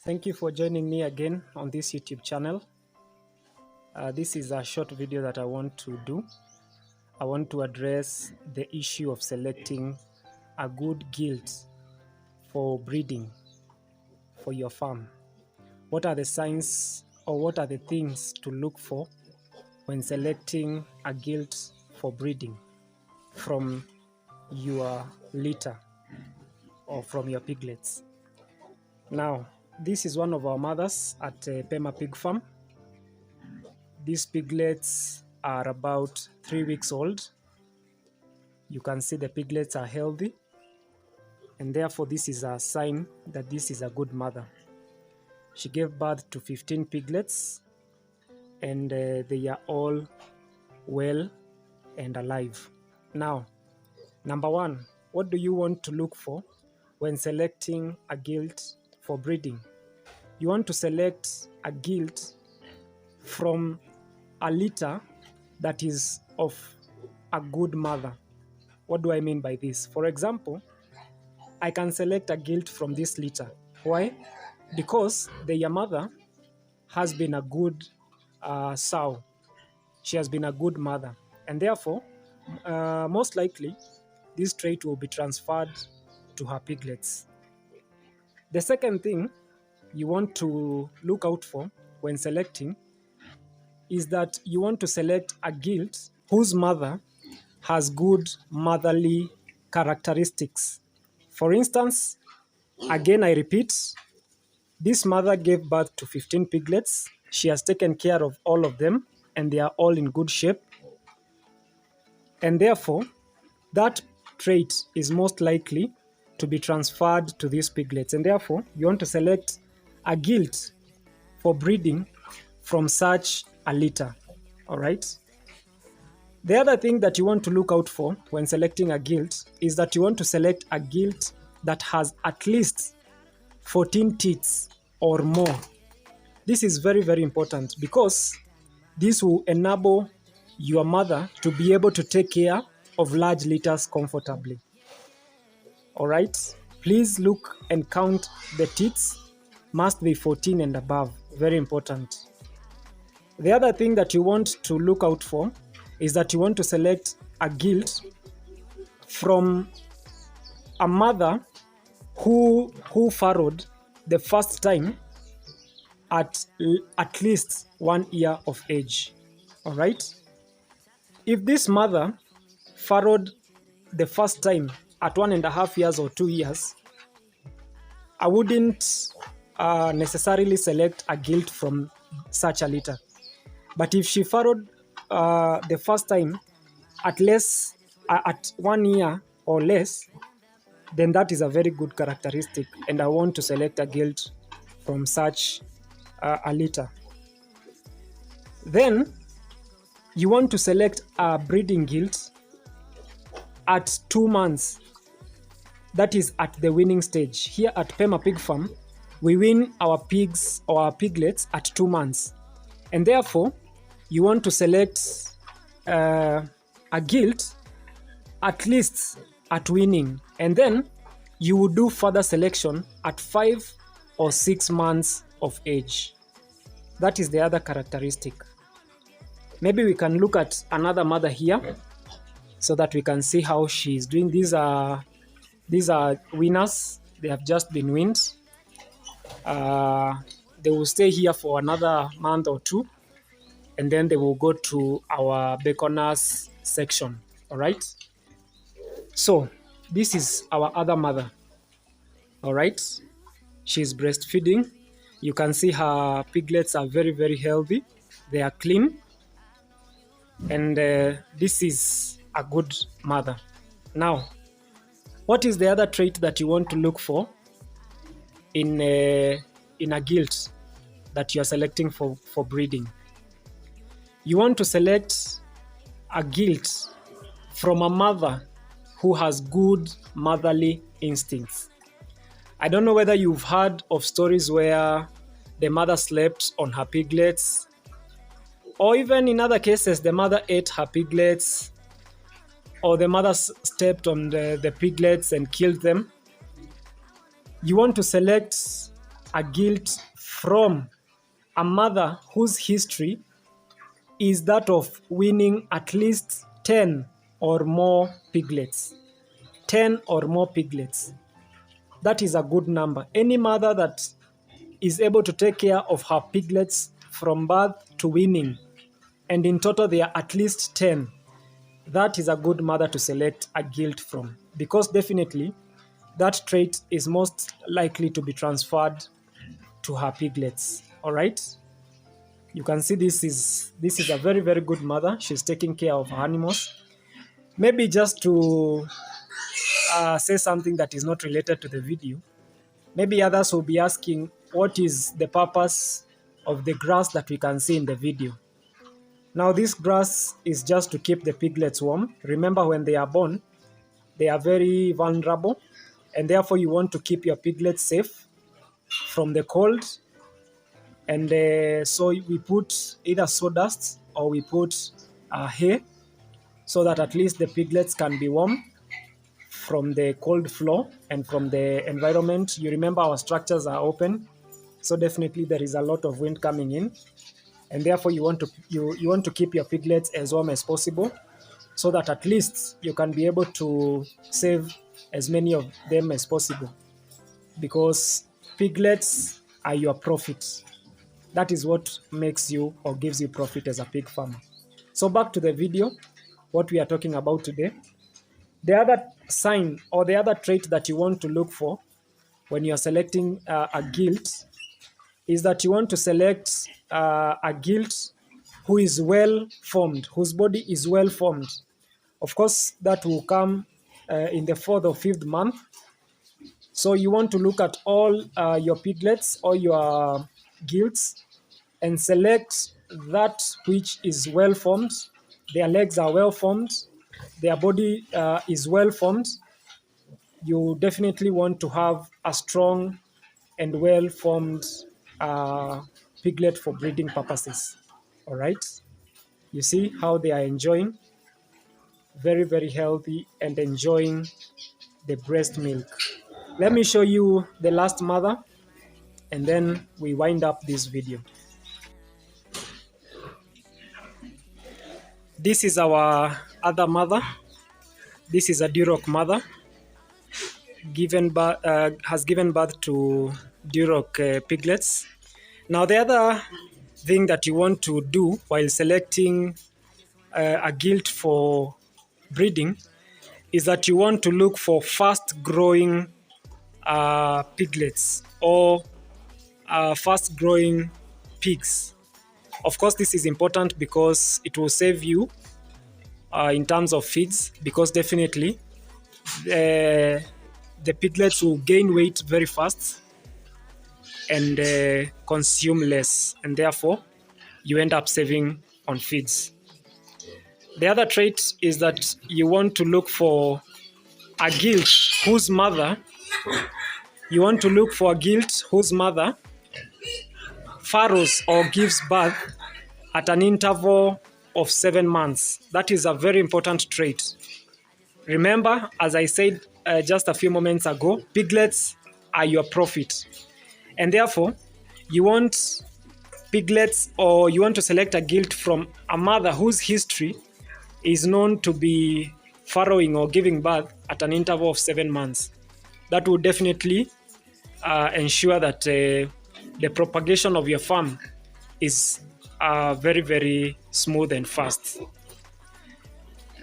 Thank you for joining me again on this YouTube channel. This is a short video that I want to do. I want to address the issue of selecting a good gilt for breeding for your farm. What are the signs or what are the things to look for when selecting a gilt for breeding from your litter or from your piglets? Now, this is one of our mothers at PEMA pig farm. These piglets are about 3 weeks old. You can see the piglets are healthy, and therefore this is a sign that this is a good mother. She gave birth to 15 piglets, and they are all well and alive. Now, number one, what do you want to look for when selecting a gilt for breeding? You want to select a gilt from a litter that is of a good mother. What do I mean by this? For example, I can select a gilt from this litter. Why? Because their mother has been a good sow. She has been a good mother, and therefore, most likely, this trait will be transferred to her piglets. The second thing you want to look out for when selecting is that you want to select a gilt whose mother has good motherly characteristics. For instance, again I repeat, this mother gave birth to 15 piglets. She has taken care of all of them, and they are all in good shape. And therefore, that trait is most likely to be transferred to these piglets. And therefore, you want to select a gilt for breeding from such a litter. All right. The other thing that you want to look out for when selecting a gilt is that you want to select a gilt that has at least 14 teats or more. This is very, very important because this will enable your mother to be able to take care of large litters comfortably. All right. Please look and count the teats. Must be 14 and above. Very important. The other thing that you want to look out for is that you want to select a gilt from a mother who farrowed the first time at least 1 year of age. All right. If this mother farrowed the first time at 1.5 years or 2 years, I wouldn't necessarily select a gilt from such a litter. But if she farrowed the first time at 1 year or less, then that is a very good characteristic, and I want to select a gilt from such a litter. Then you want to select a breeding gilt at 2 months. That is at the weaning stage. Here at PEMA Pig Farm, we wean our pigs or our piglets at 2 months. And therefore, you want to select a gilt at least at weaning. And then you will do further selection at 5 or 6 months of age. That is the other characteristic. Maybe we can look at another mother here so that we can see how she is doing. These are weaners. They have just been weaned. They will stay here for another month or 2, and then they will go to our baconers section. All right. So this is our other mother. All right. She's breastfeeding. You can see her piglets are very, very healthy. They are clean. And this is a good mother. Now, what is the other trait that you want to look for in a gilt that you are selecting for breeding? You want to select a gilt from a mother who has good motherly instincts. I don't know whether you've heard of stories where the mother slept on her piglets, or even in other cases, the mother ate her piglets, or the mother stepped on the piglets and killed them. You want to select a gilt from a mother whose history is that of winning at least 10 or more piglets. 10 or more piglets. That is a good number. Any mother that is able to take care of her piglets from birth to weaning, and in total they are at least 10, that is a good mother to select a gilt from, because definitely that trait is most likely to be transferred to her piglets. All right, you can see this is a very, very good mother. She's taking care of her animals. Maybe just to say something that is not related to the video, maybe others will be asking, what is the purpose of the grass that we can see in the video? Now, this grass is just to keep the piglets warm. Remember, when they are born, they are very vulnerable, and therefore you want to keep your piglets safe from the cold. And so we put either sawdust or we put hay, so that at least the piglets can be warm from the cold floor and from the environment. You remember, our structures are open, so definitely there is a lot of wind coming in, and therefore you want to keep your piglets as warm as possible, so that at least you can be able to save as many of them as possible, because piglets are your profit. That is what makes you or gives you profit as a pig farmer. So back to the video, what we are talking about today. The other sign or the other trait that you want to look for when you are selecting a gilt is that you want to select a gilt who is well formed, whose body is well formed. Of course, that will come in the 4th or 5th month. So you want to look at all your piglets or your gilts and select that which is well formed. Their legs are well formed, their body is well formed. You definitely want to have a strong and well formed piglet for breeding purposes. All right, you see how they are enjoying, very, very healthy and enjoying the breast milk. Let me show you the last mother and then we wind up this video. This is our other mother. This is a Duroc mother, has given birth to Duroc piglets. Now, the other thing that you want to do while selecting a gilt for breeding is that you want to look for fast-growing piglets or fast-growing pigs. Of course, this is important because it will save you in terms of feeds, because definitely the piglets will gain weight very fast and consume less, and therefore you end up saving on feeds. The other trait is that you want to look for a gilt whose mother farrows or gives birth at an interval of 7 months. That is a very important trait. Remember, as I said just a few moments ago, piglets are your profit. And therefore, you want piglets, or you want to select a gilt from a mother whose history is known to be farrowing or giving birth at an interval of 7 months. That will definitely ensure that the propagation of your farm is very, very smooth and fast.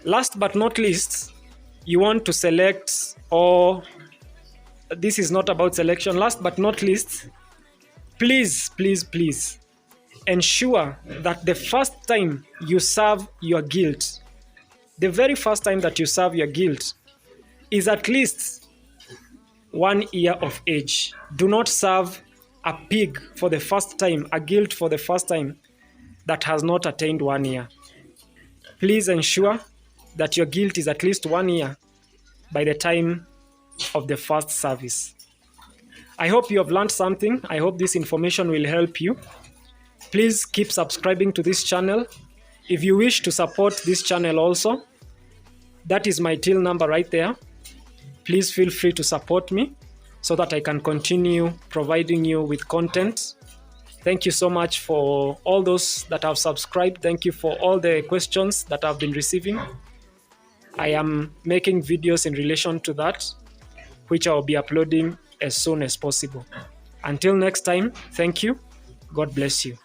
Last but not least, you want to select, or this is not about selection, last but not least, please ensure that the first time you serve your gilt, the very first time that you serve your gilt, is at least 1 year of age. Do not serve a pig for the first time, a gilt for the first time, that has not attained 1 year. Please ensure that your gilt is at least 1 year by the time of the first service. I hope you have learned something. I hope this information will help you. Please keep subscribing to this channel. If you wish to support this channel also, that is my till number right there. Please feel free to support me. so that I can continue providing you with content. Thank you so much for all those that have subscribed. Thank you for all the questions that I've been receiving. I am making videos in relation to that, which I'll be uploading as soon as possible. Until next time, thank you. God bless you.